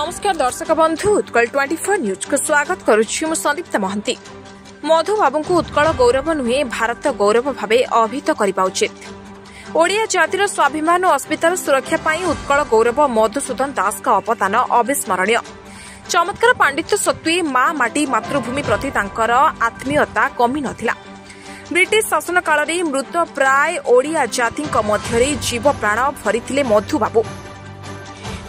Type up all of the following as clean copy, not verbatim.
नमस्कार दर्शक बंधु उत्कल 24 न्यूज को स्वागत करुछि संदीप्त महंती। मधु बाबू को उत्कल गौरव नुहे भारत गौरव भावे अभिहित करबा उचित। ओडिया जातिर स्वाभिमान और अस्मितार सुरक्षा पाई उत्कल गौरव मधुसूदन दास का अवदान अविस्मरणीय। चमत्कार पांडित्य सत्वे मां माटी मातृभूमि प्रति तांकर आत्मीयता कमी नथिला। ब्रिटिश शासन काल रे मृत प्राय ओडिया जाति मध्य जीव प्राण भरी मधु बाबू।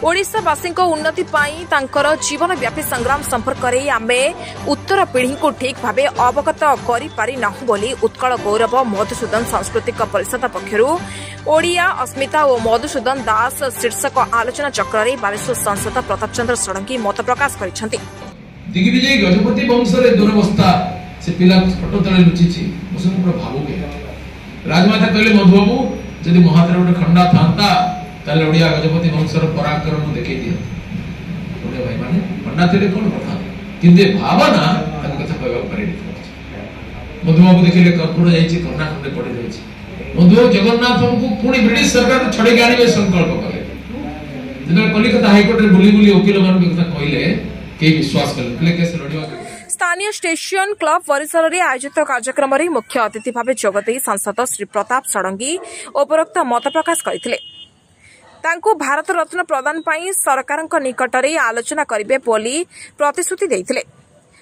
ओडिशावासी उन्नति पाई तांकर जीवनव्यापी संग्राम संपर्क में आमे उत्तर पीढ़ी को ठीक भाव अवगत करि नाहु बोली उत्कल गौरव मधुसूदन सांस्कृतिक परिषद पक्षर ओडिया अस्मिता और मधुसूदन दास शीर्षक आलोचना चक्र में बालेश्वर सांसद प्रताप चंद्र षडंगी मत प्रकाश करिसेंति। दिग्विजय गजपति वंशरे दुरवस्था से पिला फोटो तले लुचिछि मुसुमुर भावुके राजमाता कहले मधुबाबू यदि महादेव गोटे खंडा थांता ताले ओडिया गजपति वंशर पराक्रम देखै दियो। ओडिया भाई माने खंडा तेरे कोन कथा किंदे भावना तक कथा कहबा प्रेरित करछि। मधुबाबू देखिले कर्पूर जाईछि कन्ना खंडे पड़े जाईछि। मधु जगन्नाथ को पुणी ब्रिटिश सरकार छड़े गाड़ीबे संकल्प कले। जने कलिकता हाईकोर्ट रे बुली बुली वकील मान के कथा कहिले के विश्वास कले केस लड़िवा। स्थानीय स्टेशन क्लब परिसर में आयोजित कार्यक्रम में मुख्य अतिथि भाव जोगदे सांसद श्री प्रताप षडंगी उपरोक्त मत प्रकाश करथिले। तांको भारत रत्न प्रदान पाई सरकार निकट में आलोचना करिवे बोली प्रतिश्रुति देथिले।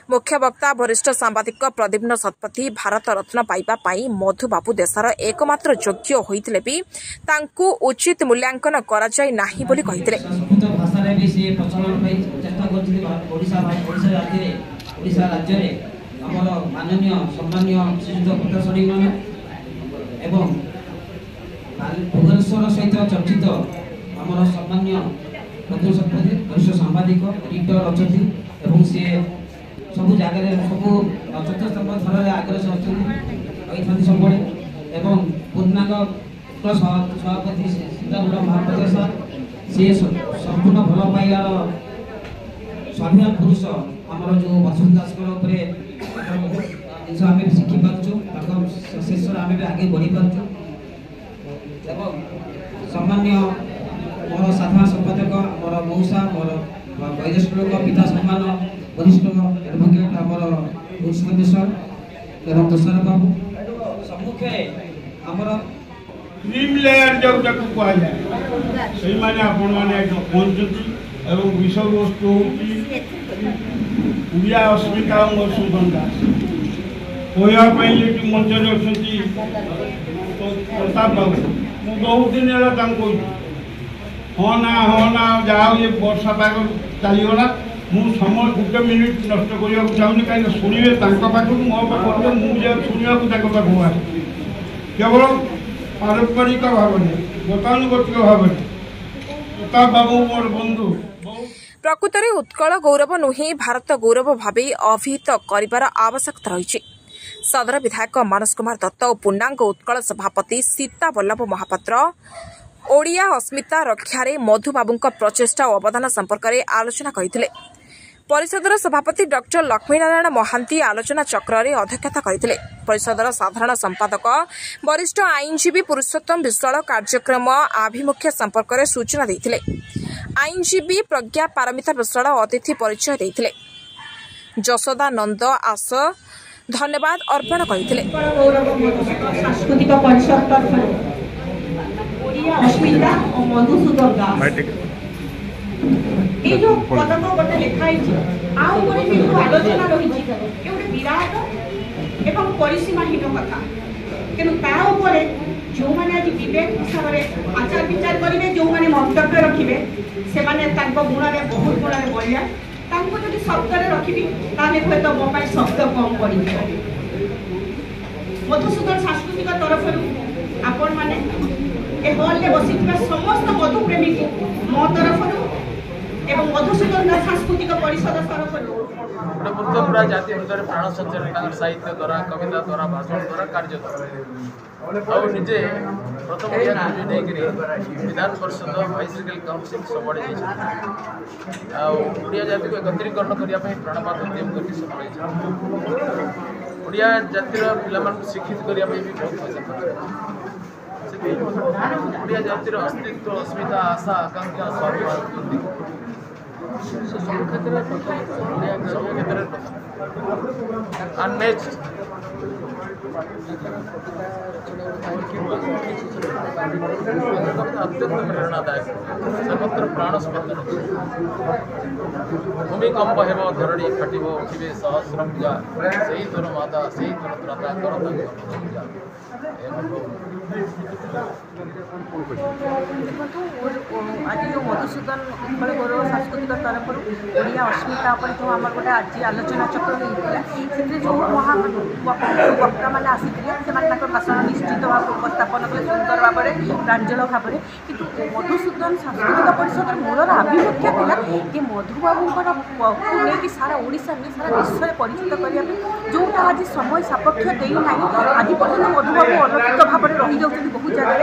मुख्य वक्ता वरिष्ठ सांबादिक प्रदीप्न शतपथी भारत रत्न पाइबा पाई मधु बाबू देशर एकमात्र योग्य होइतिले भी तांको उचित मूल्यांकन करा जाय नाही बोली कहिथिले। ओडिशा राज्य रे हमर माननीय सम्माननीय श्रीयुत प्रतापषडी मान एवं भुवनेश्वर सहित चर्चित हमर सम्माननीय प्रदूषण वरिष्ठ सांबादिक एडिटर अछथि एवं से सब जगह सब चतुर्थ स्तंभ धरले आग्रह अछथि सबले एवं पूर्णांग सभापति सीताराम महाप्रदेश से संपूर्ण भल पाइबार स्वाभिमान पुरुष आमर जो वसुंत दास जिन आम शिखी पार्चु शेष आम भी आगे बढ़ी पार्चु एवं सम्मान्य मोर साधारण संपादक मोर मौसा मोर वैज्येष्ठ पिता सम्मान वरिष्ठ एडवोकेट आमर एवं तुषार बाबू सम्मुखे आमर क्रीम लेयर जो कह जाए एवं विषय वस्तु ओडिया अस्मिता मधुसूदन दास कहवाई मंचर अच्छा प्रताप बाबू मुझे बहुत दिन है हाँ ना जहाँ ये वर्षा पाग चलीगला मुझे समय गोटे मिनिट नष्ट करने चाहूँगी कहीं शुणे पाखक मो पाखे मुझे शुणा आस केवल पारंपरिक भाव में गतानुगतिक भाव में प्रताप बाबू मोर बंधु। प्रकृत में उत्कल गौरव नुहे भारत गौरव भावे अभिहित करिबार आवश्यकता रही। सदर विधायक मानस कुमार दत्त और पूर्णांग उत्कल सभापति सीता वल्लभ महापात्र ओडिया अस्मिता रक्षारे मधु बाबू प्रचेषा और अवदान संपर्क में आलोचना करथिले। परिषदर सभापति डॉक्टर लक्ष्मीनारायण महांती आलोचना चक्र में अध्यक्षता करथिले। परिषदर साधारण संपादक वरिष्ठ आईनजीवी पुरुषोत्तम विश्वाल कार्यक्रम आभिमुख्य संपर्क में सूचना देथिले। आईनजीवी प्रज्ञा पारमिता विश्वाल अतिथि परिचय देथिले। जशोदा नंद आस धन्यवाद अर्पण करथिले। सांस्कृतिक परिषद अस्मिता और मधुसूदन दास ये जो पदक गोटे लिखाई आलोचना रही गोटे विराट एवं परिसीमाहीन कथा कि जो मैंने आज विवेक हिसाब से आचार विचार करेंगे जो मैंने मंतव्य रखिए से गुण में बहुत गुण में बढ़िया जब शब्द रखी हे तो मो शब्द कम पड़ मधुसूदन सांस्कृतिक तरफ आपण मैंने हल में बसी समस्त मधुप्रेमी मो तरफ एवं मधुसूदन सांस्कृतिक परिषद तरफ पूरा जाति हृदय प्राण संचार साहित्य द्वारा कविता द्वारा भाषण द्वारा कार्य और निजे प्रथम विधान परिषद वाइसरिकल काउंसिल सब ओडिया जाति को एकत्रीकरण करने प्राणपात उद्यम कर ओडिया जातिर पिला शिक्षित करने भी बहुत पैसा ओडिया जातिर अस्तित्व अस्मिता आशा आकांक्षा स्वाभिमान से सब क्षेत्र में प्रथम ओडिया क्षेत्र में अनमेच्ड अत्यंत प्रेरणादायक सर्वत्र प्राण स्पंदन भूमिकंप हेब धरणी फाटब उठे सहस्रम पूजा से तोर माता से तोर त्राता कर पूजा आज जो मधुसूदन उत्कल गौरव सांस्कृतिक तरफ ओडिया अस्मिता पर जो आम गोटे आज आलोचना चक्र होता से जो वक्ता मैंने आसी भाषण निश्चित भाव उपस्थापन कले सुंदर भाव में प्रांजल भाव में कि मधुसूदन सांस्कृतिक परिषद मूलर आभिमुख्य था कि मधुबाबूर नहीं सारा ओडिशा नहीं सारा विश्व में परिचित करने जोटा आज समय सापेक्ष देना आज पर्यटन मधुबाबू अलौकिक भाव में रही जाऊँ बहुत जगह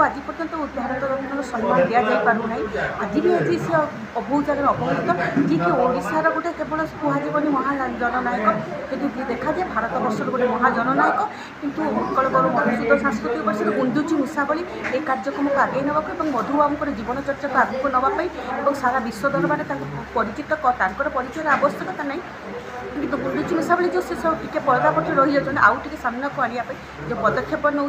आज पर्यंत भारत रत्न सम्मान दि जाना आज भी आज सी बहुत जगह अवगत जी कि ओडिशार गोटे केवल कहजनी महाजननायक कि देखा जाए भारत वर्षर गोटे महाजननायक किंतु उत्कल गौरव मधुसूदन सांस्कृतिक परिषद गुंदुची मूषावली ये कार्यक्रम को आगे नाक मधुबाबूर जीवन चर्चा को आगे नापी सारा विश्व दरबार परिचित परिचय आवश्यकता नहीं किंतु गुंडुची मूषावली जो से सब टी पर्दा पटे रही जाते आउ टे सामना को आने जो पदक्षेप नौ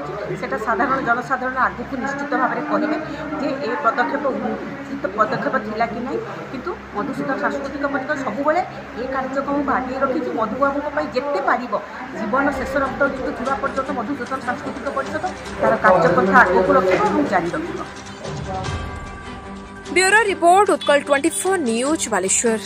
साधारण जनसाधारण आगे को निश्चित भाव में कहे जे ये पदक्षेप उचित पदक्षेप थिला कि नहीं किंतु मधुसूदन सांस्कृतिक परिषद सबुबले ये कार्यक्रम को आगे रखी मधुबाबू जिते पार जीवन शेष रक्त ऋतु थोड़ा पर्यटन मधुसूदन सांस्कृतिक परिषद तार कार्यपन्था आगे को रख जारी रख। Bureau report Utkal 24 news Baleshwar.